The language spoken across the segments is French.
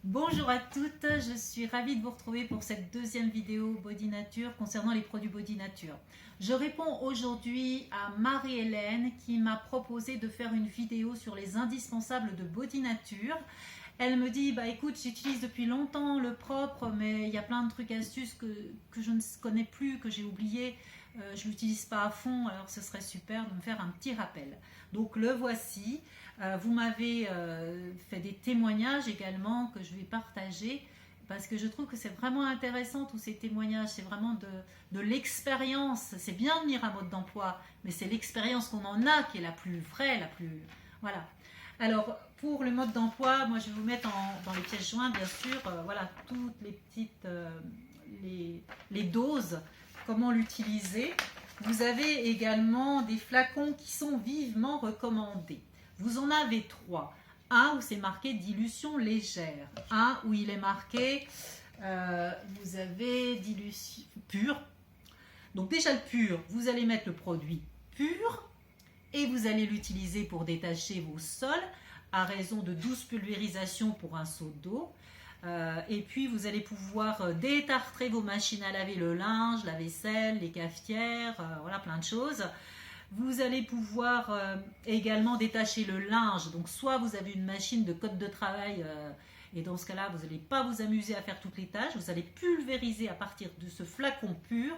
Bonjour à toutes, je suis ravie de vous retrouver pour cette deuxième vidéo Body Nature concernant les produits Body Nature. Je réponds aujourd'hui à Marie-Hélène qui m'a proposé de faire une vidéo sur les indispensables de Body Nature. Elle me dit, bah écoute, j'utilise depuis longtemps le propre, mais il y a plein de trucs astuces que je ne connais plus, que j'ai oublié. Je ne l'utilise pas à fond, alors ce serait super de me faire un petit rappel. Donc le voici. Vous m'avez fait des témoignages également que je vais partager parce que je trouve que c'est vraiment intéressant tous ces témoignages. C'est vraiment de l'expérience. C'est bien de venir à mode d'emploi, mais c'est l'expérience qu'on en a qui est la plus vraie, la plus... Voilà. Alors, pour le mode d'emploi, moi je vais vous mettre dans les pièces jointes, bien sûr, voilà, toutes les petites les doses, comment l'utiliser. Vous avez également des flacons qui sont vivement recommandés. Vous en avez trois. Un où c'est marqué dilution légère. Un où il est marqué, vous avez dilution pure. Donc déjà le pur, vous allez mettre le produit pur et vous allez l'utiliser pour détacher vos sols à raison de 12 pulvérisations pour un seau d'eau. Et puis vous allez pouvoir détartrer vos machines à laver, le linge, la vaisselle, les cafetières, voilà plein de choses. Vous allez pouvoir également détacher le linge. Donc soit vous avez une machine de code de travail et dans ce cas-là vous n'allez pas vous amuser à faire toutes les tâches. Vous allez pulvériser à partir de ce flacon pur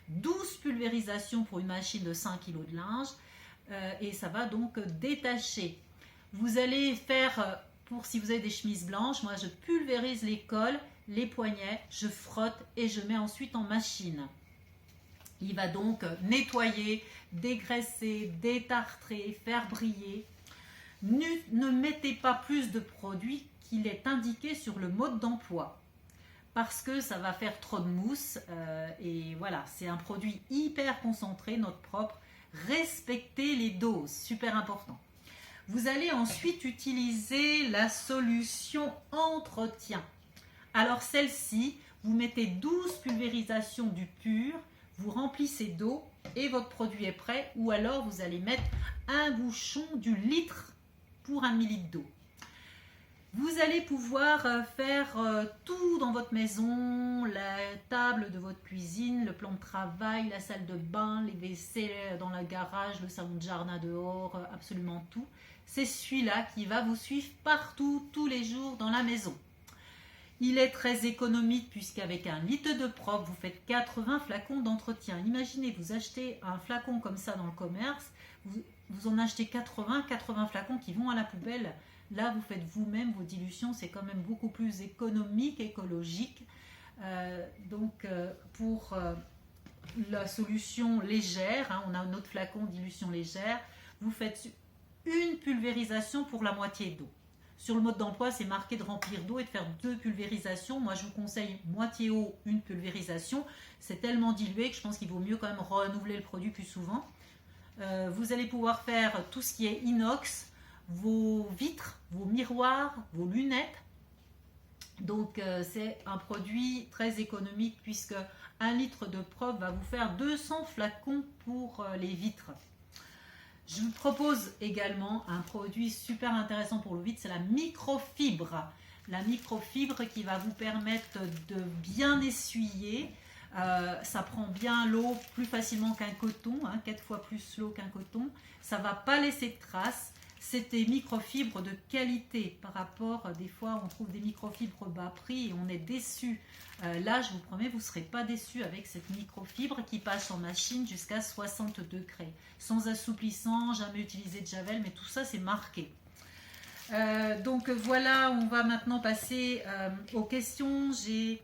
12 pulvérisations pour une machine de 5 kg de linge et ça va donc détacher. Vous allez faire, pour si vous avez des chemises blanches, moi je pulvérise les cols, les poignets, je frotte et je mets ensuite en machine. Il va donc nettoyer, dégraisser, détartrer, faire briller. Ne mettez pas plus de produits qu'il est indiqué sur le mode d'emploi parce que ça va faire trop de mousse et voilà, c'est un produit hyper concentré, notre propre. Respectez les doses, super important. Vous allez ensuite utiliser la solution entretien. Alors celle-ci, vous mettez 12 pulvérisations du pur, vous remplissez d'eau et votre produit est prêt. Ou alors vous allez mettre un bouchon du litre pour 1 millilitre d'eau. Vous allez pouvoir faire tout dans votre maison, la table de votre cuisine, le plan de travail, la salle de bain, les WC dans le garage, le salon de jardin dehors, absolument tout. C'est celui-là qui va vous suivre partout, tous les jours dans la maison. Il est très économique puisqu'avec 1 litre de propre, vous faites 80 flacons d'entretien. Imaginez, vous achetez un flacon comme ça dans le commerce, vous en achetez 80 flacons qui vont à la poubelle. Là, vous faites vous-même vos dilutions, c'est quand même beaucoup plus économique, écologique. Pour la solution légère, hein, on a notre flacon dilution légère, vous faites une pulvérisation pour la moitié d'eau. Sur le mode d'emploi, c'est marqué de remplir d'eau et de faire 2 pulvérisations. Moi, je vous conseille moitié eau, une pulvérisation. C'est tellement dilué que je pense qu'il vaut mieux quand même renouveler le produit plus souvent. Vous allez pouvoir faire tout ce qui est inox, vos vitres, vos miroirs, vos lunettes. Donc c'est un produit très économique puisque 1 litre de propre va vous faire 200 flacons pour les vitres. Je vous propose également un produit super intéressant pour le vitre, c'est la microfibre. La microfibre qui va vous permettre de bien essuyer. Ça prend bien l'eau plus facilement qu'un coton, 4 fois plus l'eau qu'un coton. Ça ne va pas laisser de traces. C'est des microfibres de qualité par rapport, des fois on trouve des microfibres bas prix et on est déçu. Là je vous promets, vous ne serez pas déçu avec cette microfibre qui passe en machine jusqu'à 60 degrés. Sans assouplissant, jamais utilisé de javel, mais tout ça c'est marqué. Donc voilà, on va maintenant passer aux questions. J'ai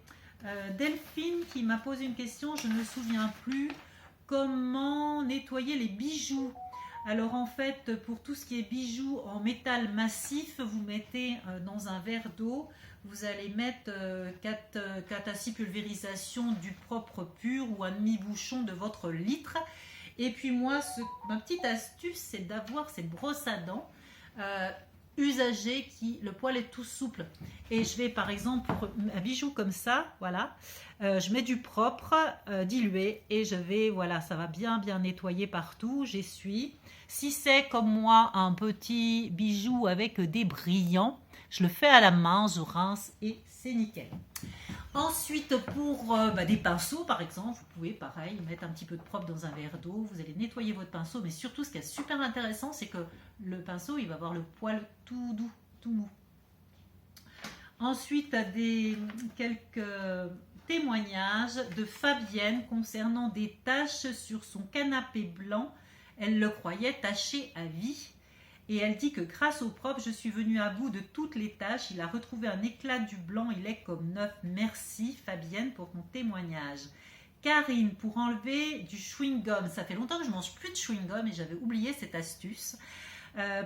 Delphine qui m'a posé une question, je ne me souviens plus. Comment nettoyer les bijoux? Alors en fait, pour tout ce qui est bijoux en métal massif, vous mettez dans un verre d'eau, vous allez mettre 4 à 6 pulvérisations du propre pur ou un demi-bouchon de votre litre. Et puis moi, ma petite astuce, c'est d'avoir ces brosses à dents usagées qui, le poil est tout souple. Et je vais par exemple, pour un bijou comme ça, voilà, je mets du propre dilué et je vais, voilà, ça va bien nettoyer partout, j'essuie. Si c'est comme moi un petit bijou avec des brillants, Je le fais à la main, je rince et c'est nickel. Ensuite, pour des pinceaux, par exemple, vous pouvez, pareil, mettre un petit peu de propre dans un verre d'eau. Vous allez nettoyer votre pinceau, mais surtout, ce qui est super intéressant, c'est que le pinceau, il va avoir le poil tout doux, tout mou. Ensuite, quelques témoignages de Fabienne concernant des taches sur son canapé blanc. Elle le croyait taché à vie. Et elle dit que grâce au propre, je suis venue à bout de toutes les tâches. Il a retrouvé un éclat du blanc, il est comme neuf. Merci Fabienne pour ton témoignage. Karine, pour enlever du chewing-gum. Ça fait longtemps que je ne mange plus de chewing-gum et j'avais oublié cette astuce.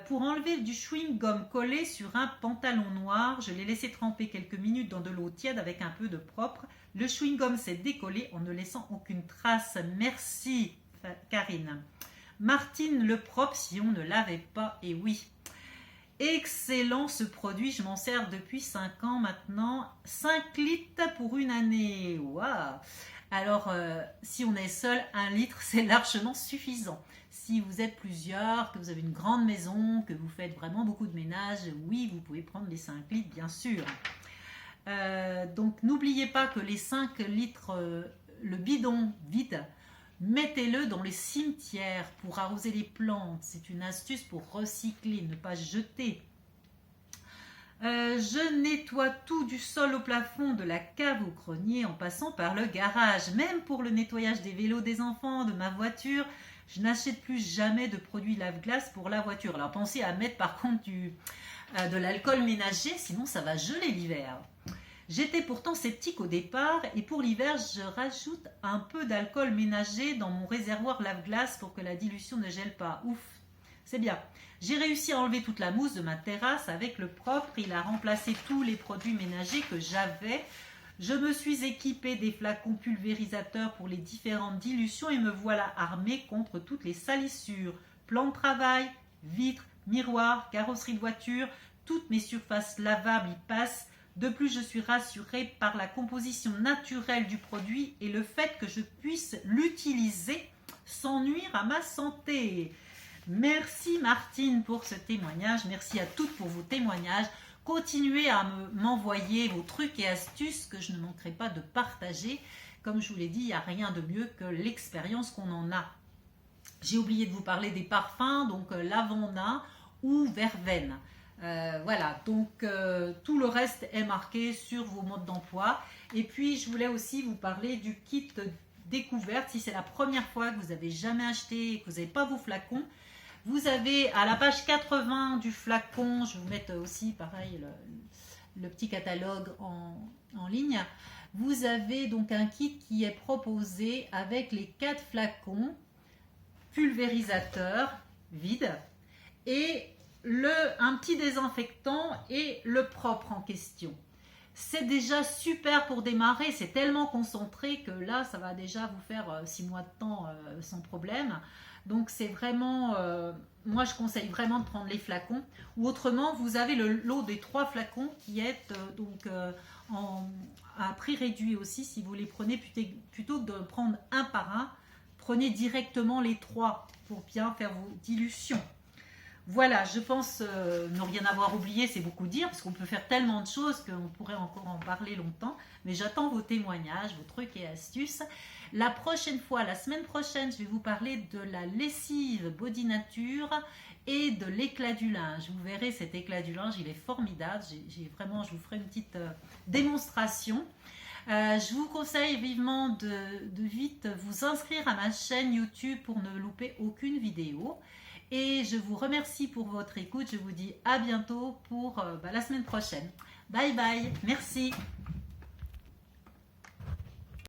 Pour enlever du chewing-gum collé sur un pantalon noir, je l'ai laissé tremper quelques minutes dans de l'eau tiède avec un peu de propre. Le chewing-gum s'est décollé en ne laissant aucune trace. Merci Karine. Martine, le propre si on ne l'avait pas, et oui. Excellent ce produit, je m'en sers depuis 5 ans maintenant. 5 litres pour une année, waouh. Alors, si on est seul, 1 litre, c'est largement suffisant. Si vous êtes plusieurs, que vous avez une grande maison, que vous faites vraiment beaucoup de ménage, oui, vous pouvez prendre les 5 litres, bien sûr. Donc, n'oubliez pas que les 5 litres, le bidon vide, mettez-le dans les cimetières pour arroser les plantes. C'est une astuce pour recycler, ne pas jeter. Je nettoie tout du sol au plafond, de la cave au grenier, en passant par le garage. Même pour le nettoyage des vélos des enfants, de ma voiture, je n'achète plus jamais de produits lave-glace pour la voiture. Alors pensez à mettre par contre de l'alcool ménager, sinon ça va geler l'hiver. J'étais pourtant sceptique au départ et pour l'hiver, je rajoute un peu d'alcool ménager dans mon réservoir lave-glace pour que la dilution ne gèle pas. Ouf, c'est bien. J'ai réussi à enlever toute la mousse de ma terrasse avec le propre. Il a remplacé tous les produits ménagers que j'avais. Je me suis équipée des flacons pulvérisateurs pour les différentes dilutions et me voilà armée contre toutes les salissures. Plan de travail, vitres, miroirs, carrosserie de voiture, toutes mes surfaces lavables y passent. De plus, je suis rassurée par la composition naturelle du produit et le fait que je puisse l'utiliser sans nuire à ma santé. Merci Martine pour ce témoignage. Merci à toutes pour vos témoignages. Continuez à m'envoyer vos trucs et astuces que je ne manquerai pas de partager. Comme je vous l'ai dit, il n'y a rien de mieux que l'expérience qu'on en a. J'ai oublié de vous parler des parfums, donc lavanda ou verveine. Voilà, donc tout le reste est marqué sur vos modes d'emploi. Et puis, je voulais aussi vous parler du kit découverte. Si c'est la première fois que vous n'avez jamais acheté et que vous n'avez pas vos flacons, vous avez à la page 80 du flacon, je vais vous mettre aussi pareil le petit catalogue en ligne. Vous avez donc un kit qui est proposé avec les 4 flacons pulvérisateurs vides et un petit désinfectant et le propre en question. C'est déjà super pour démarrer, c'est tellement concentré que là, ça va déjà vous faire 6 mois de temps sans problème. Donc c'est vraiment, moi je conseille vraiment de prendre les flacons. Ou autrement, vous avez le lot des 3 flacons qui est à prix réduit aussi. Si vous les prenez, plutôt que de prendre un par un, prenez directement les 3 pour bien faire vos dilutions. Voilà, je pense ne rien avoir oublié, c'est beaucoup dire, parce qu'on peut faire tellement de choses qu'on pourrait encore en parler longtemps. Mais j'attends vos témoignages, vos trucs et astuces. La prochaine fois, la semaine prochaine, je vais vous parler de la lessive Body Nature et de l'éclat du linge. Vous verrez, cet éclat du linge, il est formidable. Vraiment, je vous ferai une petite démonstration. Je vous conseille vivement de vite vous inscrire à ma chaîne YouTube pour ne louper aucune vidéo. Et je vous remercie pour votre écoute. Je vous dis à bientôt pour la semaine prochaine. Bye bye. Merci.